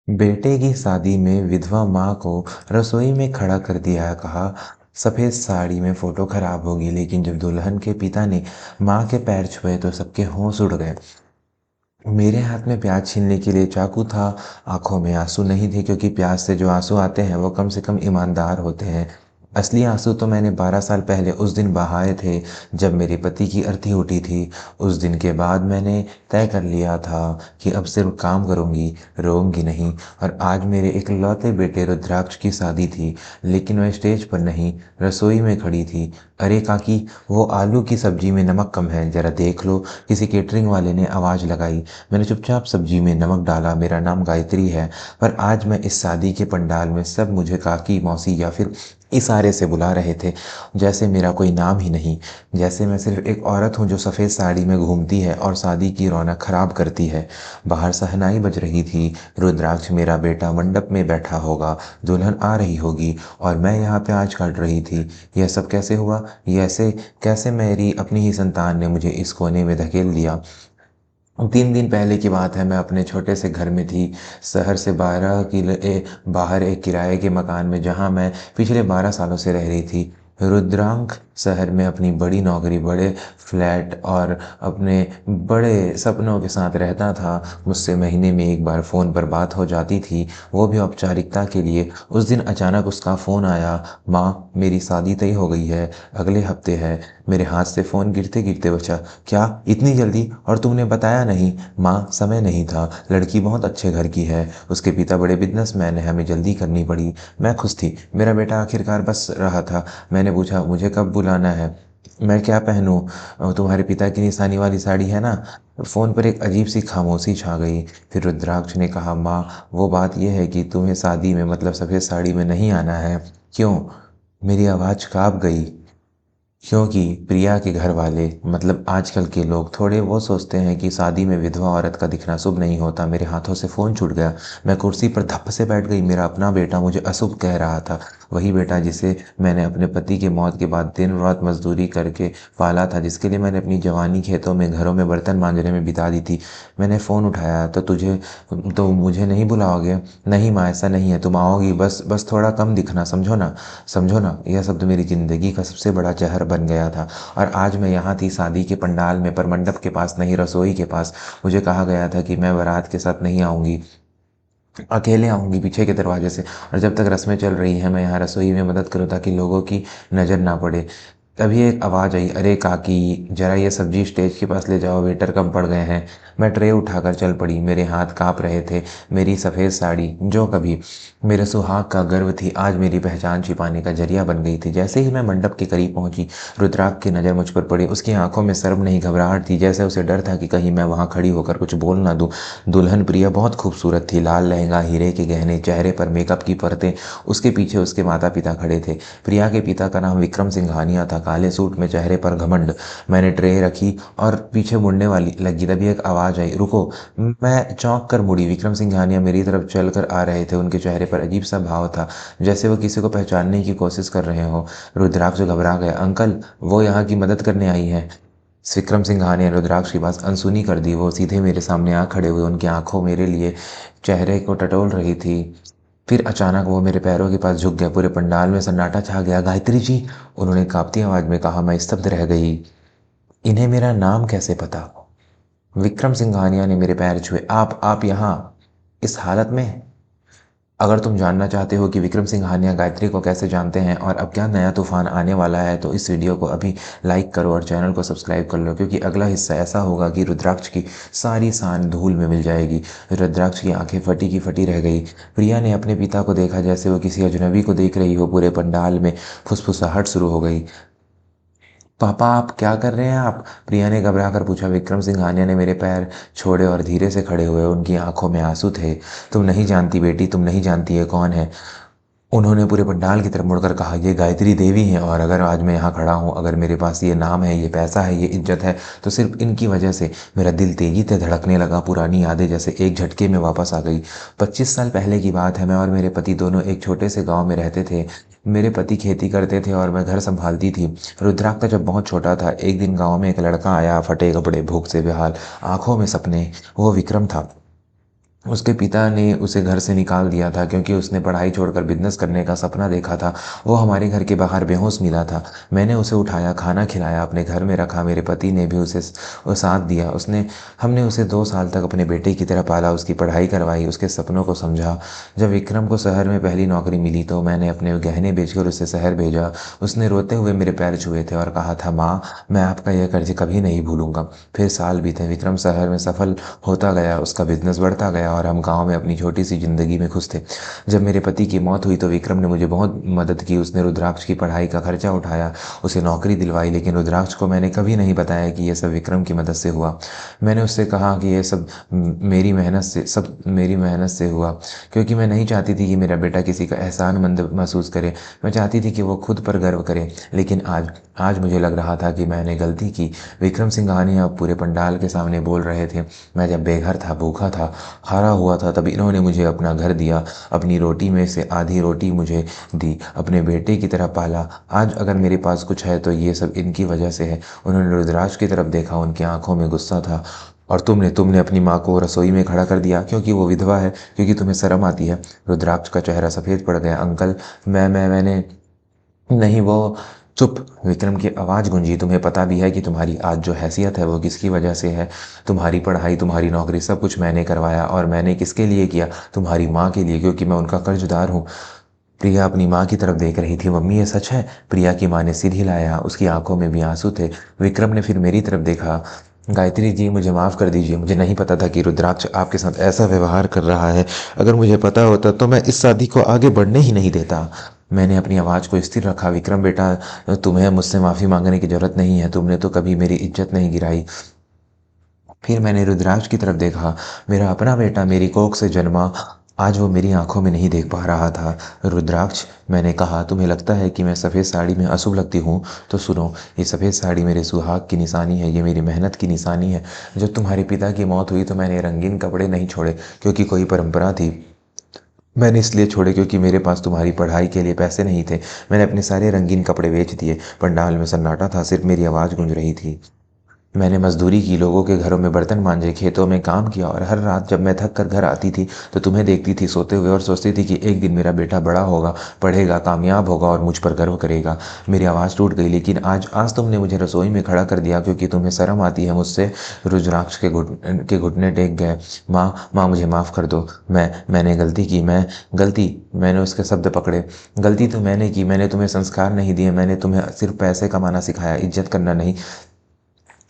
बेटे की शादी में विधवा माँ को रसोई में खड़ा कर दिया। कहा सफ़ेद साड़ी में फ़ोटो खराब होगी। लेकिन जब दुल्हन के पिता ने माँ के पैर छुए तो सबके होश उड़ गए। मेरे हाथ में प्याज छीलने के लिए चाकू था, आंखों में आंसू नहीं थे, क्योंकि प्याज से जो आंसू आते हैं वो कम से कम ईमानदार होते हैं। असली आंसू तो मैंने 12 साल पहले उस दिन बहाए थे जब मेरे पति की अर्थी उठी थी। उस दिन के बाद मैंने तय कर लिया था कि अब सिर्फ काम करूंगी, रोऊंगी नहीं। और आज मेरे इकलौते बेटे रुद्राक्ष की शादी थी, लेकिन वह स्टेज पर नहीं, रसोई में खड़ी थी। अरे काकी, वो आलू की सब्जी में नमक कम है, जरा देख लो, किसी केटरिंग वाले ने आवाज़ लगाई। मैंने चुपचाप सब्जी में नमक डाला। मेरा नाम गायत्री है, पर आज मैं इस शादी के पंडाल में सब मुझे काकी, मौसी या फिर इशारे से बुला रहे थे, जैसे मेरा कोई नाम ही नहीं, जैसे मैं सिर्फ एक औरत हूँ जो सफ़ेद साड़ी में घूमती है और शादी की रौनक खराब करती है। बाहर शहनाई बज रही थी। रुद्राक्ष मेरा बेटा मंडप में बैठा होगा, दुल्हन आ रही होगी और मैं यहाँ प्याज काट रही थी। यह सब कैसे हुआ? ये ऐसे कैसे मेरी अपनी ही संतान ने मुझे इस कोने में धकेल दिया? 3 दिन पहले की बात है। मैं अपने छोटे से घर में थी, शहर से 12 किलो बाहर एक किराए के मकान में, जहाँ मैं पिछले 12 सालों से रह रही थी। रुद्रांक शहर में अपनी बड़ी नौकरी, बड़े फ्लैट और अपने बड़े सपनों के साथ रहता था। मुझसे महीने में एक बार फ़ोन पर बात हो जाती थी, वो भी औपचारिकता के लिए। उस दिन अचानक उसका फ़ोन आया, माँ मेरी शादी तय हो गई है, अगले हफ्ते है। मेरे हाथ से फ़ोन गिरते गिरते बचा। क्या इतनी जल्दी? और तुमने बताया नहीं? माँ समय नहीं था, लड़की बहुत अच्छे घर की है, उसके पिता बड़े बिजनेसमैन हैं, हमें जल्दी करनी पड़ी। मैं खुश थी, मेरा बेटा आखिरकार बस रहा था। मैंने पूछा मुझे कब बुलाना है, मैं क्या पहनूं? तुम्हारे पिता की निशानी वाली साड़ी है ना? फ़ोन पर एक अजीब सी खामोशी छा गई। फिर रुद्राक्ष ने कहा, माँ वो बात यह है कि तुम्हें शादी में, मतलब सफ़ेद साड़ी में नहीं आना है। क्यों? मेरी आवाज़ काँप गई। क्योंकि प्रिया के घर वाले, मतलब आजकल के लोग, थोड़े वो सोचते हैं कि शादी में विधवा औरत का दिखना शुभ नहीं होता। मेरे हाथों से फ़ोन छूट गया। मैं कुर्सी पर धप से बैठ गई। मेरा अपना बेटा मुझे अशुभ कह रहा था, वही बेटा जिसे मैंने अपने पति की मौत के बाद दिन रात मजदूरी करके पाला था, जिसके लिए मैंने अपनी जवानी खेतों में, घरों में बर्तन मांजने में बिता दी थी। मैंने फ़ोन उठाया तो तो मुझे नहीं बुलाओगे? नहीं माँ, ऐसा नहीं है, तुम आओगी, बस बस थोड़ा कम दिखना, समझो ना, समझो ना। यह शब्द मेरी ज़िंदगी का सबसे बड़ा ज़हर बन गया था। और आज मैं यहाँ थी शादी के पंडाल में, पर मंडप के पास नहीं, रसोई के पास। मुझे कहा गया था कि मैं बारात के साथ नहीं आऊँगी, अकेले आऊँगी पीछे के दरवाजे से। और जब तक रस्में चल रही हैं मैं यहाँ रसोई में मदद करूँ ताकि लोगों की नज़र ना पड़े। तभी एक आवाज़ आई, अरे काकी जरा ये सब्जी स्टेज के पास ले जाओ, वेटर कम पड़ गए हैं। मैं ट्रे उठाकर चल पड़ी। मेरे हाथ काँप रहे थे। मेरी सफ़ेद साड़ी, जो कभी मेरे सुहाग का गर्व थी, आज मेरी पहचान छिपाने का जरिया बन गई थी। जैसे ही मैं मंडप के करीब पहुंची, रुद्राक्ष की नज़र मुझ पर पड़ी। उसकी आंखों में शर्म नहीं, घबराहट थी, जैसे उसे डर था कि कहीं मैं वहां खड़ी होकर कुछ बोल ना दूं। दुल्हन प्रिया बहुत खूबसूरत थी, लाल लहंगा, हीरे के गहने, चेहरे पर मेकअप की परतें। उसके पीछे उसके माता पिता खड़े थे। प्रिया के पिता का नाम विक्रम सिंघानिया था, काले सूट में, चेहरे पर घमंड। मैंने ट्रे रखी और पीछे मुड़ने वाली लगी, तभी एक आवाज़ आई, रुको। मैं चौंक कर मुड़ी। विक्रम सिंघानिया मेरी तरफ चल कर आ रहे थे। उनके चेहरे पर अजीब सा भाव था, जैसे वो किसी को पहचानने की कोशिश कर रहे हो। रुद्राक्ष घबरा गया। अंकल, वो यहाँ की मदद करने आई है। विक्रम सिंघानिया ने रुद्राक्ष की बात अनसुनी कर दी। वो सीधे मेरे सामने आ खड़े हुए। उनकी आंखों मेरे लिए चेहरे को टटोल रही थी। फिर अचानक वो मेरे पैरों के पास झुक गया। पूरे पंडाल में सन्नाटा छा गया। गायत्री जी, उन्होंने कांपती आवाज में कहा। मैं स्तब्ध रह गई। इन्हें मेरा नाम कैसे पता? विक्रम सिंघानिया ने मेरे पैर छुए। आप यहाँ इस हालत में? अगर तुम जानना चाहते हो कि विक्रम सिंघानिया गायत्री को कैसे जानते हैं और अब क्या नया तूफान आने वाला है, तो इस वीडियो को अभी लाइक करो और चैनल को सब्सक्राइब कर लो, क्योंकि अगला हिस्सा ऐसा होगा कि रुद्राक्ष की सारी शान धूल में मिल जाएगी। रुद्राक्ष की आंखें फटी की फटी रह गई। प्रिया ने अपने पिता को देखा जैसे वो किसी अजनबी को देख रही हो। पूरे पंडाल में फुसफुसाहट शुरू हो गई। पापा आप क्या कर रहे हैं आप? प्रिया ने घबरा कर पूछा। विक्रम सिंघानिया ने मेरे पैर छोड़े और धीरे से खड़े हुए। उनकी आंखों में आंसू थे। तुम नहीं जानती बेटी, तुम नहीं जानती ये कौन है। उन्होंने पूरे पंडाल की तरफ मुड़कर कहा, ये गायत्री देवी हैं, और अगर आज मैं यहाँ खड़ा हूँ, अगर मेरे पास ये नाम है, ये पैसा है, ये इज्जत है, तो सिर्फ इनकी वजह से। मेरा दिल तेजी से धड़कने लगा। पुरानी यादें जैसे एक झटके में वापस आ गई। 25 साल पहले की बात है। मैं और मेरे पति दोनों एक छोटे से गांव में रहते थे। मेरे पति खेती करते थे और मैं घर संभालती थी। रुद्राक्ष जब बहुत छोटा था, एक दिन गांव में एक लड़का आया, फटे कपड़े, भूख से बेहाल, आंखों में सपने। वो विक्रम था। उसके पिता ने उसे घर से निकाल दिया था क्योंकि उसने पढ़ाई छोड़कर बिजनेस करने का सपना देखा था। वो हमारे घर के बाहर बेहोश मिला था। मैंने उसे उठाया, खाना खिलाया, अपने घर में रखा। मेरे पति ने भी उसे वो साथ दिया। उसने हमने उसे 2 साल तक अपने बेटे की तरह पाला, उसकी पढ़ाई करवाई, उसके सपनों को समझा। जब विक्रम को शहर में पहली नौकरी मिली तो मैंने अपने गहने बेचकर उसे शहर भेजा। उसने रोते हुए मेरे पैर छुए थे और कहा था, माँ, मैं आपका यह कर्ज कभी नहीं भूलूंगा। फिर साल बीते, विक्रम शहर में सफल होता गया, उसका बिजनेस बढ़ता गया और हम गांव में अपनी छोटी सी जिंदगी में खुश थे। जब मेरे पति की मौत हुई तो विक्रम ने मुझे बहुत मदद की। उसने रुद्राक्ष की पढ़ाई का खर्चा उठाया, उसे नौकरी दिलवाई। लेकिन रुद्राक्ष को मैंने कभी नहीं बताया कि यह सब विक्रम की मदद से हुआ। मैंने उससे कहा कि यह मेरी मेहनत से हुआ, क्योंकि मैं नहीं चाहती थी कि मेरा बेटा किसी का एहसानमंद महसूस करे। मैं चाहती थी कि वो खुद पर गर्व करे। लेकिन आज आज मुझे लग रहा था कि मैंने गलती की। विक्रम सिंघानिया पूरे पंडाल के सामने बोल रहे थे। मैं जब बेघर था, भूखा था, हारा हुआ था, तब इन्होंने मुझे अपना घर दिया, अपनी रोटी में से आधी रोटी मुझे दी, अपने बेटे की तरह पाला। आज अगर मेरे पास कुछ है तो ये सब इनकी वजह से है। उन्होंने रुद्राक्ष की तरफ देखा, उनकी आंखों में गुस्सा था। और तुमने अपनी माँ को रसोई में खड़ा कर दिया क्योंकि वो विधवा है, क्योंकि तुम्हें शर्म आती है। रुद्राक्ष का चेहरा सफ़ेद पड़ गया। अंकल, मैंने नहीं, वो चुप। विक्रम की आवाज़ गूंजी। तुम्हें पता भी है कि तुम्हारी आज जो हैसियत है वो किसकी वजह से है? तुम्हारी पढ़ाई, तुम्हारी नौकरी, सब कुछ मैंने करवाया। और मैंने किसके लिए किया? तुम्हारी माँ के लिए, क्योंकि मैं उनका कर्जदार हूँ। प्रिया अपनी माँ की तरफ देख रही थी। मम्मी, ये सच है? प्रिया की माँ ने सिर हिलाया, उसकी आंखों में भी आंसू थे। विक्रम ने फिर मेरी तरफ देखा। गायत्री जी, मुझे माफ़ कर दीजिए। मुझे नहीं पता था कि रुद्राक्ष आपके साथ ऐसा व्यवहार कर रहा है। अगर मुझे पता होता तो मैं इस शादी को आगे बढ़ने ही नहीं देता। मैंने अपनी आवाज़ को स्थिर रखा। विक्रम बेटा, तुम्हें मुझसे माफ़ी मांगने की ज़रूरत नहीं है। तुमने तो कभी मेरी इज्जत नहीं गिराई। फिर मैंने रुद्राक्ष की तरफ देखा। मेरा अपना बेटा, मेरी कोख से जन्मा, आज वो मेरी आंखों में नहीं देख पा रहा था। रुद्राक्ष, मैंने कहा, तुम्हें लगता है कि मैं सफ़ेद साड़ी में अशुभ लगती हूँ? तो सुनो, ये सफ़ेद साड़ी मेरे सुहाग की निशानी है, ये मेरी मेहनत की निशानी है। जब तुम्हारे पिता की मौत हुई तो मैंने रंगीन कपड़े नहीं छोड़े क्योंकि कोई परंपरा थी। मैंने इसलिए छोड़े क्योंकि मेरे पास तुम्हारी पढ़ाई के लिए पैसे नहीं थे। मैंने अपने सारे रंगीन कपड़े बेच दिए। पंडाल में सन्नाटा था, सिर्फ मेरी आवाज़ गूंज रही थी। मैंने मजदूरी की, लोगों के घरों में बर्तन मांजे, खेतों में काम किया और हर रात जब मैं थक कर घर आती थी तो तुम्हें देखती थी सोते हुए और सोचती थी कि एक दिन मेरा बेटा बड़ा होगा, पढ़ेगा, कामयाब होगा और मुझ पर गर्व करेगा। मेरी आवाज़ टूट गई। लेकिन आज आज तुमने मुझे रसोई में खड़ा कर दिया क्योंकि तुम्हें शर्म आती है मुझसे। रुद्राक्ष के घुटने टेक गए। माँ, मुझे माफ़ कर दो। मैंने गलती की। मैंने उसके शब्द पकड़े। गलती तो मैंने की। मैंने तुम्हें संस्कार नहीं दिए। मैंने तुम्हें सिर्फ पैसे कमाना सिखाया, इज्जत करना नहीं।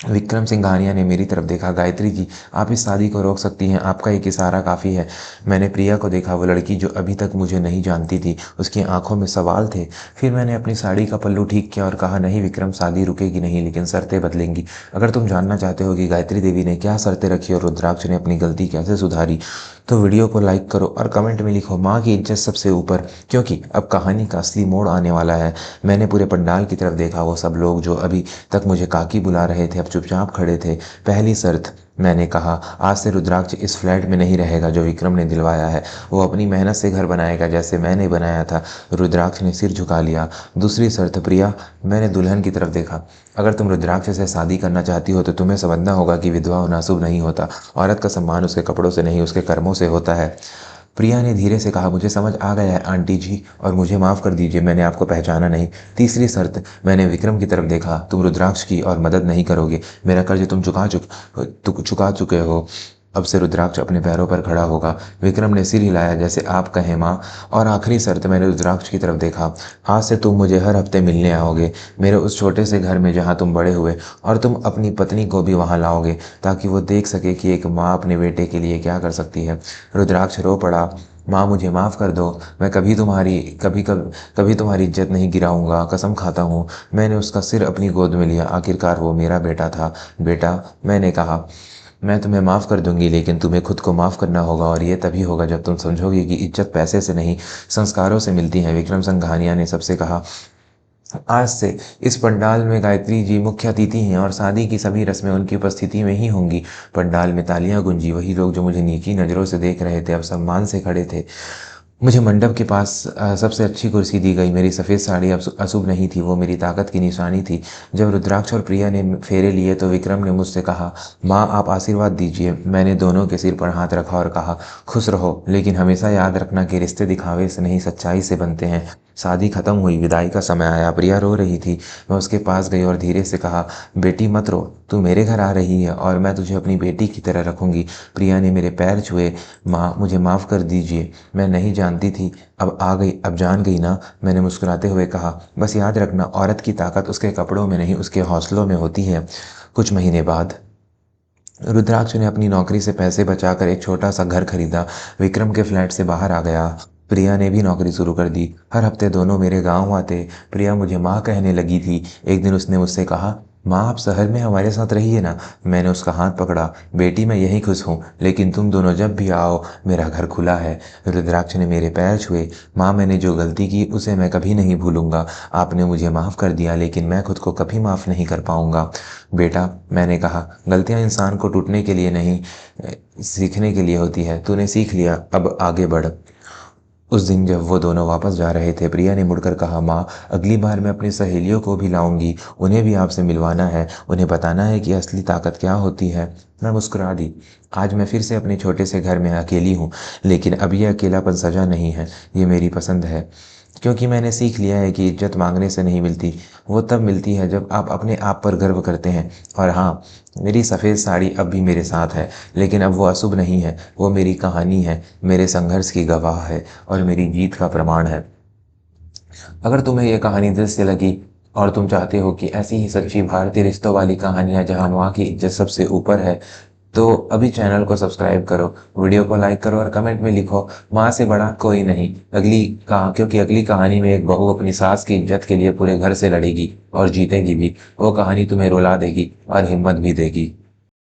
विक्रम सिंघानिया ने मेरी तरफ देखा। गायत्री जी, आप इस शादी को रोक सकती हैं, आपका एक इशारा काफ़ी है। मैंने प्रिया को देखा, वो लड़की जो अभी तक मुझे नहीं जानती थी। उसकी आंखों में सवाल थे। फिर मैंने अपनी साड़ी का पल्लू ठीक किया और कहा, नहीं विक्रम, शादी रुकेगी नहीं, लेकिन शर्तें बदलेंगी। अगर तुम जानना चाहते हो कि गायत्री देवी ने क्या शर्तें रखी और रुद्राक्ष ने अपनी गलती कैसे सुधारी, तो वीडियो को लाइक करो और कमेंट में लिखो, माँ की इज्जत सबसे ऊपर, क्योंकि अब कहानी का असली मोड़ आने वाला है। मैंने पूरे पंडाल की तरफ देखा। वो सब लोग जो अभी तक मुझे काकी बुला रहे थे अब चुपचाप खड़े थे। पहली शर्त, मैंने कहा, आज से रुद्राक्ष इस फ्लैट में नहीं रहेगा जो विक्रम ने दिलवाया है। वो अपनी मेहनत से घर बनाएगा जैसे मैंने बनाया था। रुद्राक्ष ने सिर झुका लिया। दूसरी शर्त, प्रिया, मैंने दुल्हन की तरफ देखा, अगर तुम रुद्राक्ष से शादी करना चाहती हो तो तुम्हें समझना होगा कि विधवा होना शुभ नहीं होता। औरत का सम्मान उसके कपड़ों से नहीं, उसके कर्मों से होता है। प्रिया ने धीरे से कहा, मुझे समझ आ गया है आंटी जी, और मुझे माफ़ कर दीजिए, मैंने आपको पहचाना नहीं। तीसरी शर्त, मैंने विक्रम की तरफ देखा, तुम रुद्राक्ष की और मदद नहीं करोगे। मेरा कर्ज तुम चुका चुके हो। अब से रुद्राक्ष अपने पैरों पर खड़ा होगा। विक्रम ने सिर हिलाया, जैसे आप कहें माँ। और आखिरी शर्त, मैंने रुद्राक्ष की तरफ देखा, आज से तुम मुझे हर हफ्ते मिलने आओगे मेरे उस छोटे से घर में जहाँ तुम बड़े हुए, और तुम अपनी पत्नी को भी वहाँ लाओगे ताकि वो देख सके कि एक माँ अपने बेटे के लिए क्या कर सकती है। रुद्राक्ष रो पड़ा, माँ, मुझे माफ़ कर दो। मैं कभी तुम्हारी इज्जत नहीं गिराऊंगा, कसम खाता हूँ। मैंने उसका सिर अपनी गोद में लिया। आखिरकार वो मेरा बेटा था। बेटा, मैंने कहा, मैं तुम्हें माफ़ कर दूंगी, लेकिन तुम्हें खुद को माफ़ करना होगा, और ये तभी होगा जब तुम समझोगे कि इज्जत पैसे से नहीं, संस्कारों से मिलती है। विक्रम संघानिया ने सबसे कहा, आज से इस पंडाल में गायत्री जी मुख्य अतिथि हैं और शादी की सभी रस्में उनकी उपस्थिति में ही होंगी। पंडाल में तालियां गूंजी। वही लोग जो मुझे नीची नज़रों से देख रहे थे अब सम्मान से खड़े थे। मुझे मंडप के पास सबसे अच्छी कुर्सी दी गई। मेरी सफ़ेद साड़ी अब अशुभ नहीं थी, वो मेरी ताकत की निशानी थी। जब रुद्राक्ष और प्रिया ने फेरे लिए तो विक्रम ने मुझसे कहा, माँ आप आशीर्वाद दीजिए। मैंने दोनों के सिर पर हाथ रखा और कहा, खुश रहो, लेकिन हमेशा याद रखना कि रिश्ते दिखावे से नहीं सच्चाई से बनते हैं। शादी खत्म हुई, विदाई का समय आया। प्रिया रो रही थी। मैं उसके पास गई और धीरे से कहा, बेटी मत रो, तू मेरे घर आ रही है और मैं तुझे अपनी बेटी की तरह रखूंगी। प्रिया ने मेरे पैर छुए। माँ मुझे माफ़ कर दीजिए, मैं नहीं जानती थी, अब जान गई ना, मैंने मुस्कुराते हुए कहा। बस याद रखना, औरत की ताकत उसके कपड़ों में नहीं उसके हौसलों में होती है। कुछ महीने बाद रुद्राक्ष ने अपनी नौकरी से पैसे बचाकर एक छोटा सा घर खरीदा। विक्रम के फ्लैट से बाहर आ गया। प्रिया ने भी नौकरी शुरू कर दी। हर हफ्ते दोनों मेरे गांव आते। प्रिया मुझे माँ कहने लगी थी। एक दिन उसने मुझसे कहा, माँ आप शहर में हमारे साथ रहिए ना। मैंने उसका हाथ पकड़ा। बेटी मैं यहीं खुश हूँ, लेकिन तुम दोनों जब भी आओ मेरा घर खुला है। रुद्राक्ष ने मेरे पैर छुए। माँ मैंने जो गलती की उसे मैं कभी नहीं भूलूंगा। आपने मुझे माफ़ कर दिया, लेकिन मैं खुद को कभी माफ़ नहीं कर पाऊंगा। बेटा, मैंने कहा, गलतियां इंसान को टूटने के लिए नहीं, सीखने के लिए होती है। तूने सीख लिया, अब आगे बढ़। उस दिन जब वो दोनों वापस जा रहे थे, प्रिया ने मुड़कर कहा, माँ अगली बार मैं अपनी सहेलियों को भी लाऊंगी। उन्हें भी आपसे मिलवाना है, उन्हें बताना है कि असली ताकत क्या होती है। मैं मुस्कुरा दी। आज मैं फिर से अपने छोटे से घर में अकेली हूँ, लेकिन अब ये अकेलापन सजा नहीं है, ये मेरी पसंद है। क्योंकि मैंने सीख लिया है कि इज्जत मांगने से नहीं मिलती, वो तब मिलती है जब आप अपने आप पर गर्व करते हैं। और हाँ, मेरी सफ़ेद साड़ी अब भी मेरे साथ है, लेकिन अब वो अशुभ नहीं है, वो मेरी कहानी है, मेरे संघर्ष की गवाह है और मेरी जीत का प्रमाण है। अगर तुम्हें ये कहानी दिल से लगी और तुम चाहते हो कि ऐसी ही सच्ची भारतीय रिश्तों वाली कहानियाँ जहाँ माँ की इज्जत सबसे ऊपर है, तो अभी चैनल को सब्सक्राइब करो, वीडियो को लाइक करो और कमेंट में लिखो, माँ से बड़ा कोई नहीं। क्योंकि अगली कहानी में एक बहू अपनी सास की इज्जत के लिए पूरे घर से लड़ेगी और जीतेगी भी। वो कहानी तुम्हें रुला देगी और हिम्मत भी देगी।